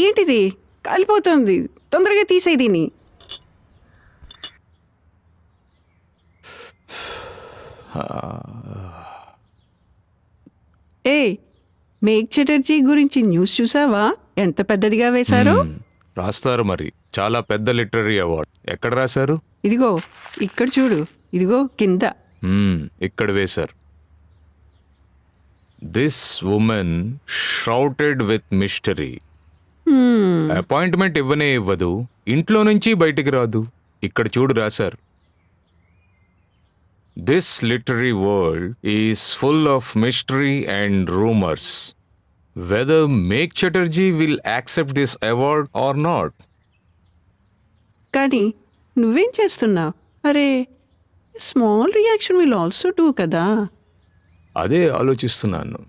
ఏంటిది కాలిపోతుంది, తొందరగా తీసేయి దీన్ని. ఏ మేఘ్ చటర్జీ గురించి న్యూస్ చూసావా? ఎంత పెద్దదిగా వేశారో. రాస్తారు మరి, చాలా పెద్ద లిటరరీ అవార్డ్. ఎక్కడ రాశారు? ఇదిగో ఇక్కడ చూడు, ఇదిగో కింద. ఇక్కడ వేశారు. This women shouted with mystery. Appointment ఇవ్వనే ఇవ్వదు, ఇంట్లో నుంచి బయటికి రాదు. ఇక్కడ చూడు రాశారు. This literary world is full of mystery and rumours. Whether Megh Chatterjee will accept this award or not. కానీ నువ్వేం చేస్తున్నావు? అరే, small reaction will also do కదా. అదే ఆలోచిస్తున్నాను.